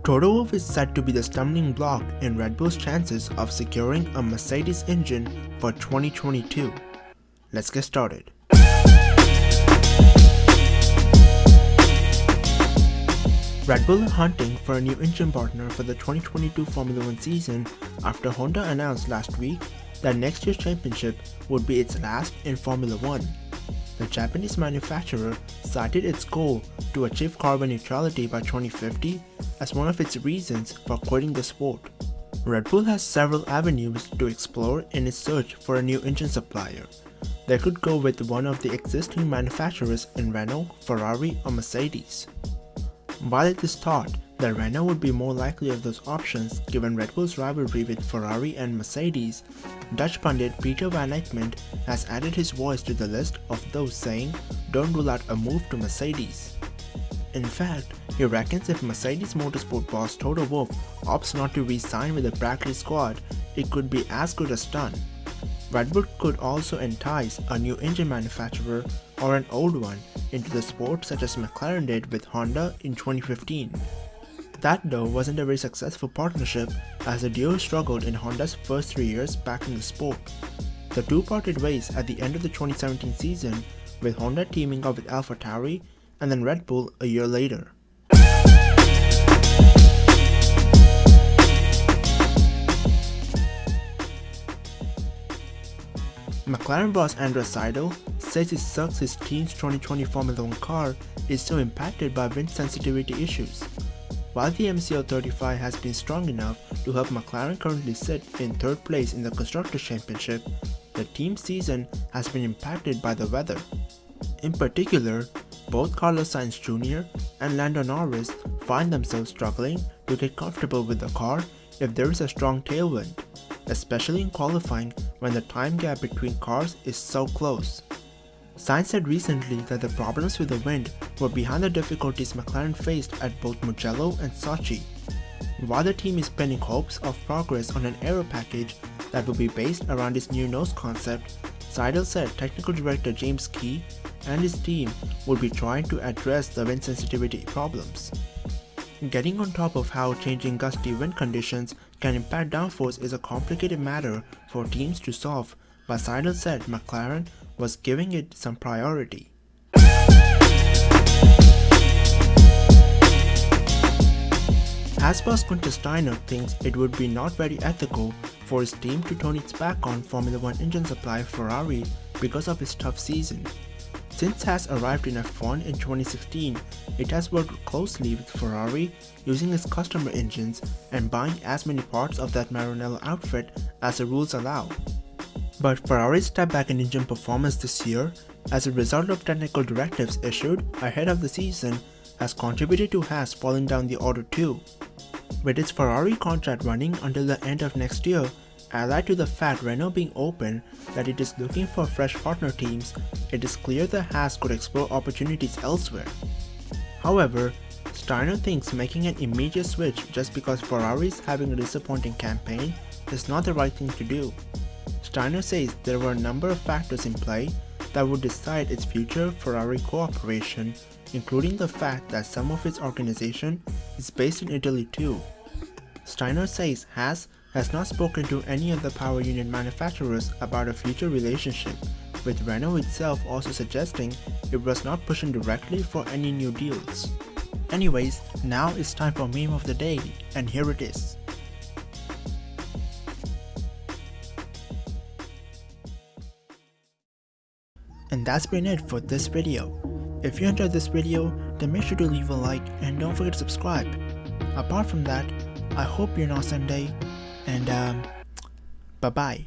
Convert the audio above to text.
Toto Wolff is said to be the stumbling block in Red Bull's chances of securing a Mercedes engine for 2022. Let's get started. Red Bull are hunting for a new engine partner for the 2022 Formula 1 season after Honda announced last week that next year's championship would be its last in Formula 1. The Japanese manufacturer cited its goal to achieve carbon neutrality by 2050 as one of its reasons for quitting the sport. Red Bull has several avenues to explore in its search for a new engine supplier. They could go with one of the existing manufacturers in Renault, Ferrari, or Mercedes. While it is thought that Renault would be more likely of those options given Red Bull's rivalry with Ferrari and Mercedes, Dutch pundit Peter van Egmond has added his voice to the list of those saying don't rule out a move to Mercedes. In fact, he reckons if Mercedes Motorsport boss Toto Wolff opts not to re-sign with the Brackley squad, it could be as good as done. Red Bull could also entice a new engine manufacturer or an old one into the sport such as McLaren did with Honda in 2015. That though wasn't a very successful partnership as the duo struggled in Honda's first 3 years back in the sport. The two parted ways at the end of the 2017 season with Honda teaming up with AlphaTauri and then Red Bull a year later. McLaren boss Andreas Seidel says it sucks his team's 2020 Formula 1 car is so impacted by wind sensitivity issues. While the MCO35 has been strong enough to help McLaren currently sit in third place in the Constructors' Championship, the team's season has been impacted by the weather. In particular, both Carlos Sainz Jr. and Lando Norris find themselves struggling to get comfortable with the car if there is a strong tailwind, especially in qualifying when the time gap between cars is so close. Sainz said recently that the problems with the wind were behind the difficulties McLaren faced at both Mugello and Sochi. While the team is pinning hopes of progress on an aero package that will be based around its new nose concept, Seidel said technical director James Key and his team will be trying to address the wind sensitivity problems. Getting on top of how changing gusty wind conditions can impact downforce is a complicated matter for teams to solve, but Seidel said McLaren was giving it some priority. Haas boss Günther Steiner thinks it would be not very ethical for his team to turn its back on Formula 1 engine supplier Ferrari because of its tough season. Since Haas arrived in F1 in 2016, it has worked closely with Ferrari, using its customer engines and buying as many parts of that Maranello outfit as the rules allow. But Ferrari's step back in engine performance this year, as a result of technical directives issued ahead of the season, has contributed to Haas falling down the order too. With its Ferrari contract running until the end of next year, allied to the fact Renault being open that it is looking for fresh partner teams, it is clear that Haas could explore opportunities elsewhere. However, Steiner thinks making an immediate switch just because Ferrari is having a disappointing campaign is not the right thing to do. Steiner says there were a number of factors in play that would decide its future Ferrari cooperation, including the fact that some of its organization is based in Italy too. Steiner says Haas has not spoken to any of the power unit manufacturers about a future relationship, with Renault itself also suggesting it was not pushing directly for any new deals. Anyways, now it's time for meme of the day, and here it is. And that's been it for this video. If you enjoyed this video, then make sure to leave a like and don't forget to subscribe. Apart from that, I hope you're an awesome day, and bye bye.